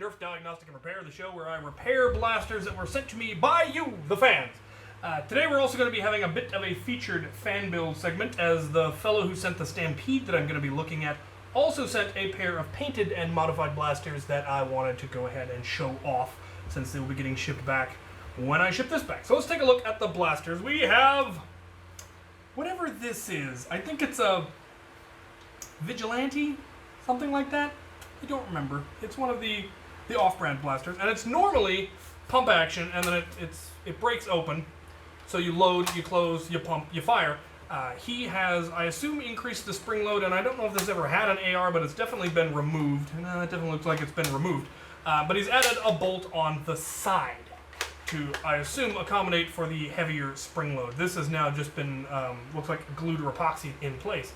Nerf Diagnostic and Repair, the show where I repair blasters that were sent to me by you, the fans. Today we're also going to be having a bit of a featured fan build segment, as the fellow who sent the Stampede that I'm going to be looking at also sent a pair of painted and modified blasters that I wanted to go ahead and show off, since they will be getting shipped back when I ship this back. So let's take a look at the blasters. We have whatever this is. I think it's a Vigilante, something like that. I don't remember. It's one of the off-brand blasters, and it's normally pump action, and then it breaks open. So you load, you close, you pump, you fire. He has, I assume, increased the spring load, and I don't know if this ever had an AR, but it's definitely been removed. It definitely looks like it's been removed. But he's added a bolt on the side to, I assume, accommodate for the heavier spring load. This has now just been, looks like glued or epoxied in place.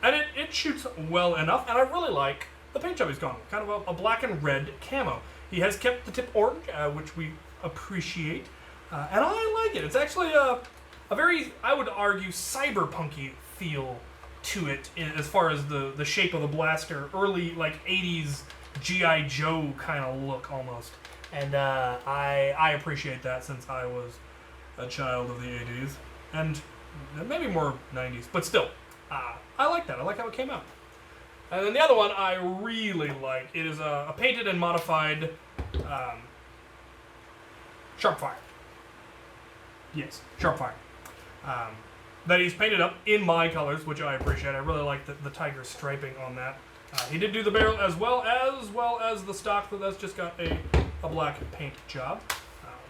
And it shoots well enough, and I really like the paint job he's gone with. Kind of a black and red camo. He has kept the tip orange, which we appreciate. And I like it. It's actually a very, I would argue, cyberpunky feel to it as far as the shape of the blaster. Early, like, 80s G.I. Joe kind of look, almost. And I appreciate that, since I was a child of the 80s. And maybe more 90s, but still. I like that. I like how it came out. And then the other one I really like. It is a painted and modified Sharpfire. Yes, Sharpfire. That he's painted up in my colors, which I appreciate. I really like the tiger striping on that. He did do the barrel as well as the stock, but that's just got a black paint job.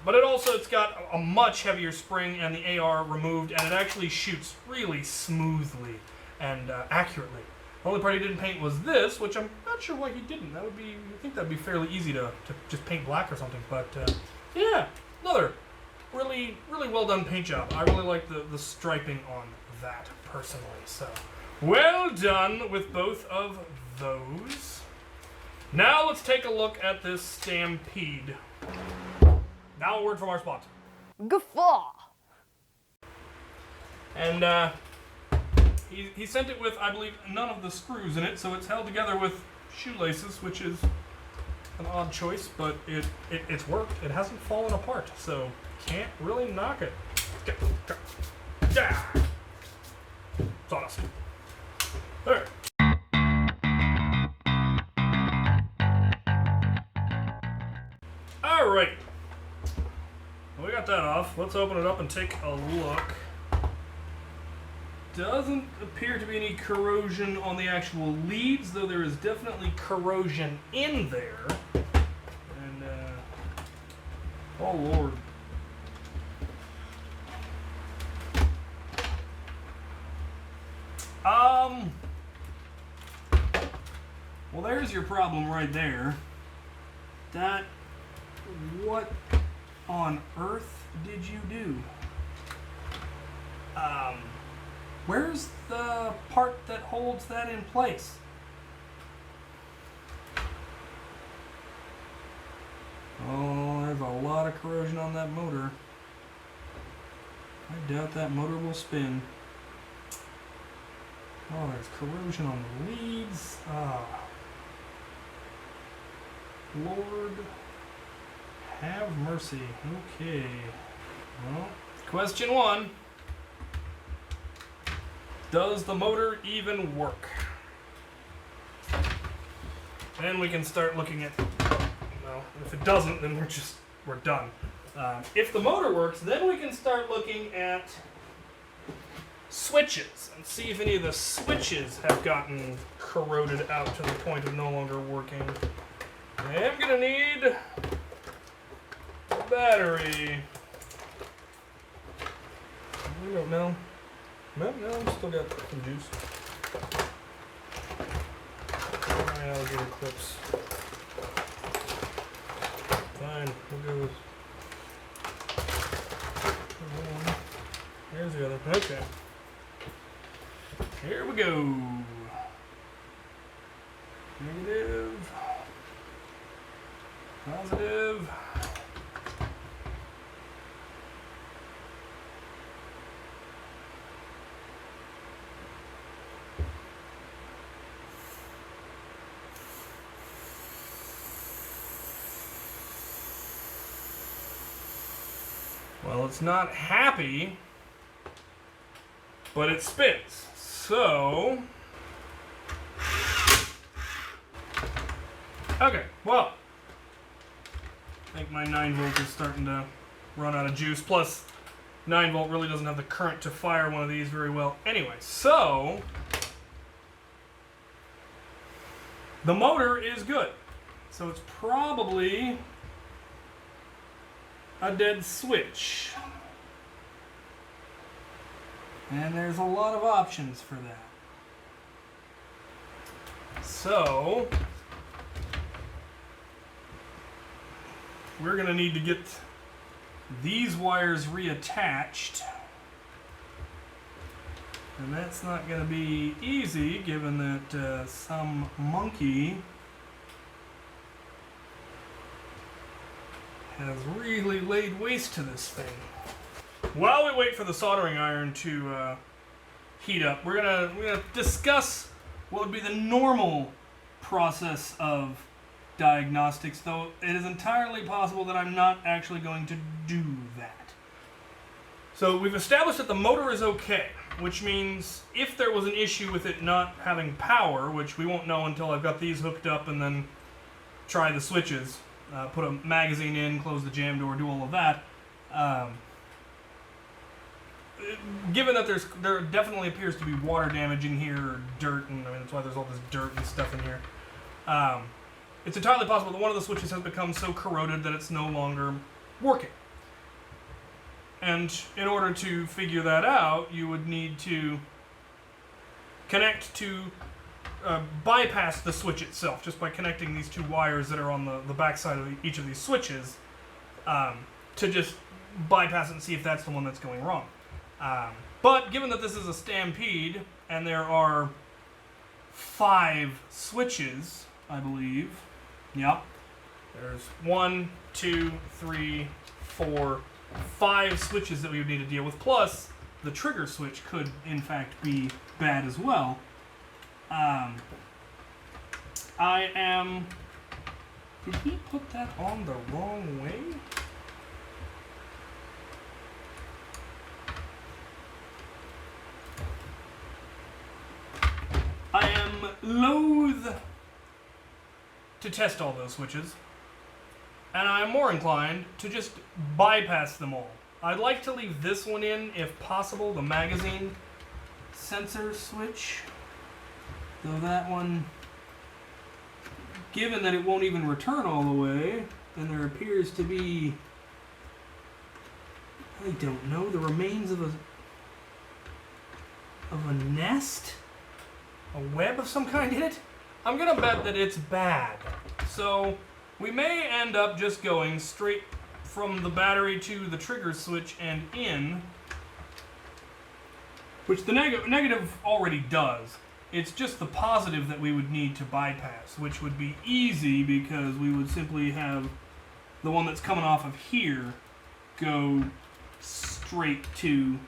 But it's got a much heavier spring and the AR removed, and it actually shoots really smoothly and accurately. The only part he didn't paint was this, which I'm not sure why he didn't. I think that'd be fairly easy to just paint black or something. But yeah, another really well done paint job. I really like the striping on that personally. So well done with both of those. Now let's take a look at this Stampede. Now a word from our sponsor. Guffaw! And he sent it with, I believe, none of the screws in it, so it's held together with shoelaces, which is an odd choice, but it's worked. It hasn't fallen apart, so can't really knock it. Yeah. Sawdust. There. Alright. We got that off. Let's open it up and take a look. Doesn't appear to be any corrosion on the actual leads, though there is definitely corrosion in there. And, oh Lord. Well, there's your problem right there. What on earth did you do? Where's the part that holds that in place? Oh, there's a lot of corrosion on that motor. I doubt that motor will spin. Oh, there's corrosion on the leads. Lord have mercy. Okay. Well, question one. Does the motor even work? Then we can start looking at, well, if it doesn't, then we're done. If the motor works, then we can start looking at switches and see if any of the switches have gotten corroded out to the point of no longer working. I am gonna need a battery. I don't know. No, I'm still got some juice. My alligator clips. Fine, we'll go with one. There's the other. Okay. Here we go. Negative. Positive. Well, it's not happy, but it spins. So, okay, well, I think my 9 volt is starting to run out of juice. Plus, 9 volt really doesn't have the current to fire one of these very well anyway. So, the motor is good. So it's probably a dead switch. And there's a lot of options for that. So, we're going to need to get these wires reattached. And that's not going to be easy, given that some monkey has really laid waste to this thing. While we wait for the soldering iron to heat up, we're gonna discuss what would be the normal process of diagnostics, though it is entirely possible that I'm not actually going to do that. So we've established that the motor is okay, which means if there was an issue with it not having power, which we won't know until I've got these hooked up and then try the switches, put a magazine in, close the jam door, do all of that. Given that there definitely appears to be water damage in here, or dirt, and I mean that's why there's all this dirt and stuff in here. It's entirely possible that one of the switches has become so corroded that it's no longer working. And in order to figure that out, you would need to connect to bypass the switch itself, just by connecting these 2 wires that are on the back side of each of these switches, to just bypass it and see if that's the one that's going wrong. But given that this is a Stampede, and there are 5 switches, I believe, yep, there's 1, 2, 3, 4, 5 switches that we would need to deal with, plus the trigger switch could in fact be bad as well. Did he put that on the wrong way? I am loath to test all those switches, and I am more inclined to just bypass them all. I'd like to leave this one in, if possible, the magazine sensor switch. Though that one, given that it won't even return all the way, and there appears to be, I don't know, the remains of a nest? A web of some kind in it? I'm gonna bet that it's bad. So, we may end up just going straight from the battery to the trigger switch and in, which the negative already does. It's just the positive that we would need to bypass, which would be easy because we would simply have the one that's coming off of here go straight to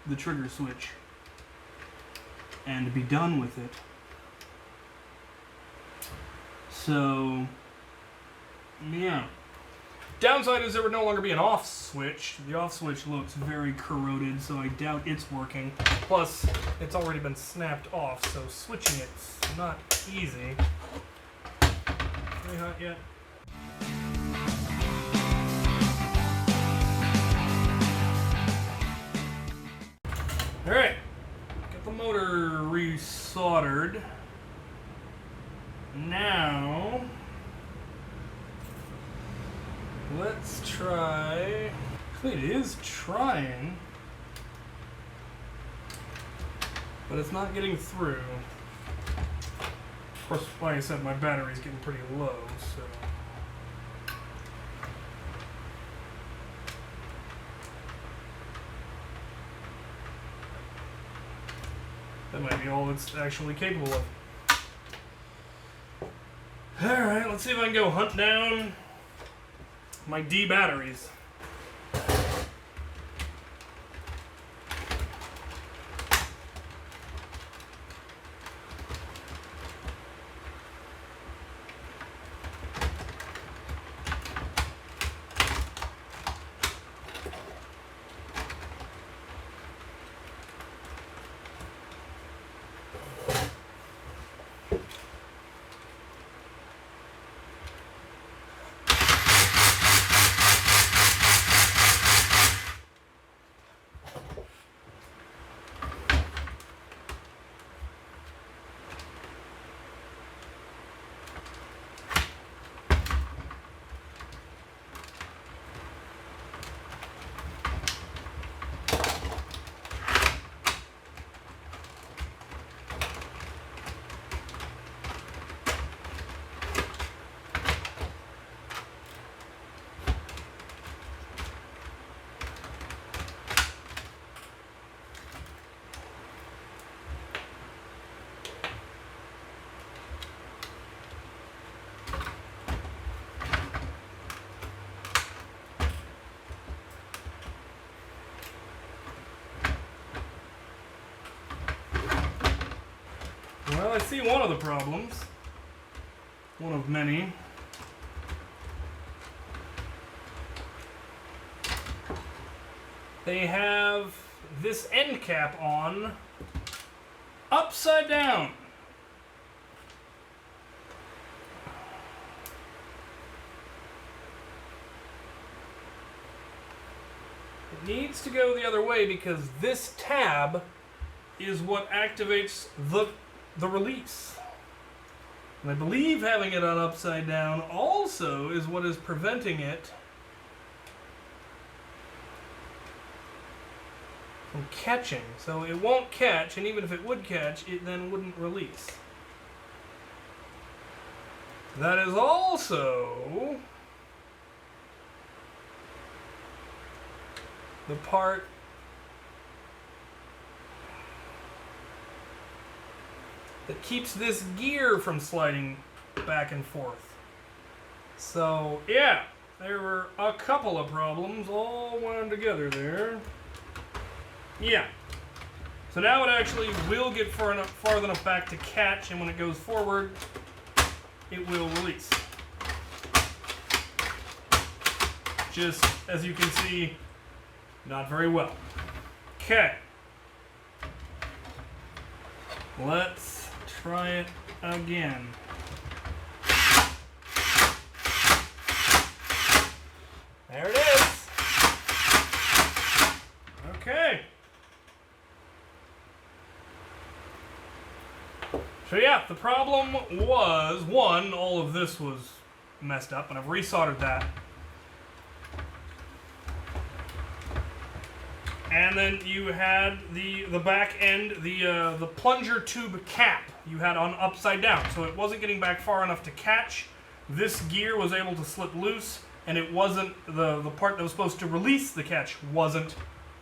the trigger switch and be done with it. So, yeah. Downside is there would no longer be an off switch. The off switch looks very corroded, so I doubt it's working. Plus, it's already been snapped off, so switching it's not easy. Very hot yet? Alright, get the motor resoldered. Now, let's try. Actually, it is trying, but it's not getting through. Of course, like I said, my battery's getting pretty low, so. That might be all it's actually capable of. Alright, let's see if I can go hunt down my D batteries. I see one of the problems. One of many. They have this end cap on upside down. It needs to go the other way because this tab is what activates the release. And I believe having it on upside down also is what is preventing it from catching. So it won't catch, and even if it would catch, it then wouldn't release. That is also the part that keeps this gear from sliding back and forth. So, yeah, there were a couple of problems all wound together there. Yeah. So now it actually will get far enough back to catch, and when it goes forward, it will release. Just, as you can see, not very well. Okay. Let's try it again. There it is. Okay. So yeah, the problem was, one, all of this was messed up, and I've resoldered that. And then you had the back end, the plunger tube cap you had on upside down, so it wasn't getting back far enough to catch. This gear was able to slip loose, and it wasn't, the part that was supposed to release the catch wasn't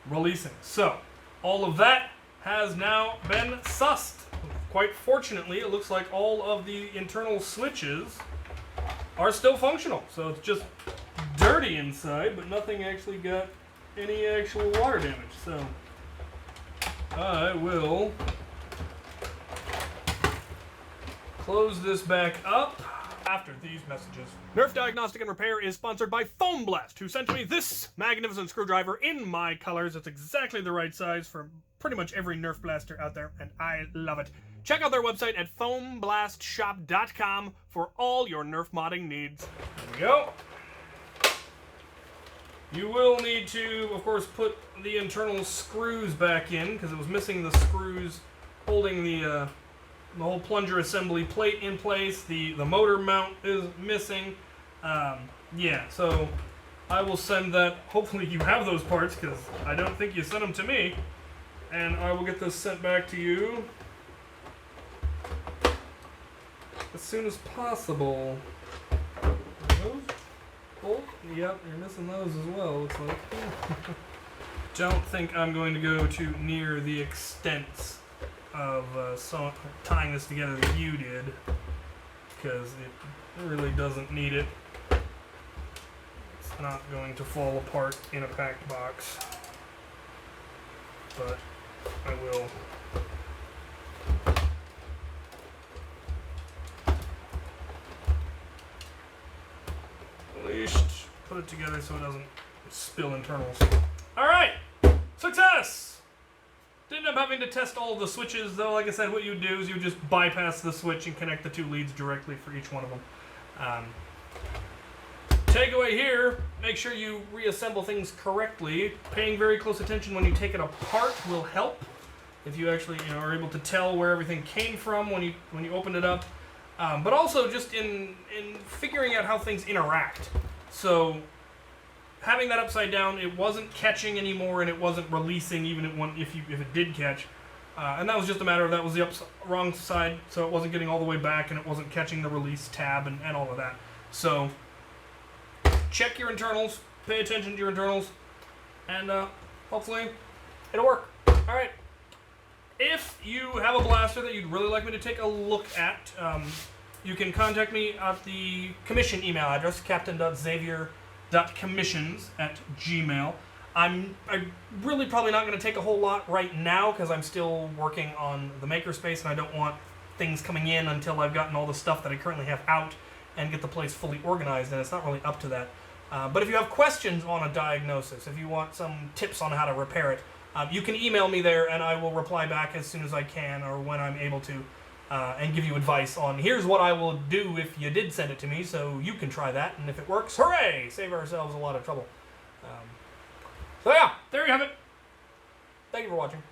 releasing. So all of that has now been sussed. Quite fortunately, it looks like all of the internal switches are still functional. So it's just dirty inside, but nothing actually got any actual water damage. So I will close this back up after these messages. Nerf Diagnostic and Repair is sponsored by Foam Blast, who sent me this magnificent screwdriver in my colors. It's exactly the right size for pretty much every Nerf blaster out there, and I love it. Check out their website at foamblastshop.com for all your Nerf modding needs. There we go. You will need to, of course, put the internal screws back in because it was missing the screws holding the whole plunger assembly plate in place. The motor mount is missing. Yeah, so I will send that. Hopefully you have those parts because I don't think you sent them to me. And I will get this sent back to you as soon as possible. Those? Oh, yep, you're missing those as well, looks like. Don't think I'm going to go to near the extent of tying this together that you did, because it really doesn't need it. It's not going to fall apart in a packed box, but I will. At least put it together so it doesn't spill internals. Alright! Success! Didn't end up having to test all of the switches, though. Like I said, what you do is you just bypass the switch and connect the two leads directly for each one of them. Takeaway here, make sure you reassemble things correctly. Paying very close attention when you take it apart will help. If you actually are able to tell where everything came from when you open it up. But also just in figuring out how things interact. So having that upside down, it wasn't catching anymore, and it wasn't releasing even if it did catch. And that was just a matter of that was the wrong side, so it wasn't getting all the way back, and it wasn't catching the release tab and all of that. So check your internals, pay attention to your internals, and hopefully it'll work. All right. If you have a blaster that you'd really like me to take a look at, you can contact me at the commission email address, captain.xavier.commissions at gmail. I'm really probably not going to take a whole lot right now because I'm still working on the Makerspace and I don't want things coming in until I've gotten all the stuff that I currently have out and get the place fully organized, and it's not really up to that. But if you have questions on a diagnosis, if you want some tips on how to repair it, you can email me there and I will reply back as soon as I can or when I'm able to, and give you advice on here's what I will do if you did send it to me, so you can try that, and if it works, hooray! Save ourselves a lot of trouble. So yeah, there you have it. Thank you for watching.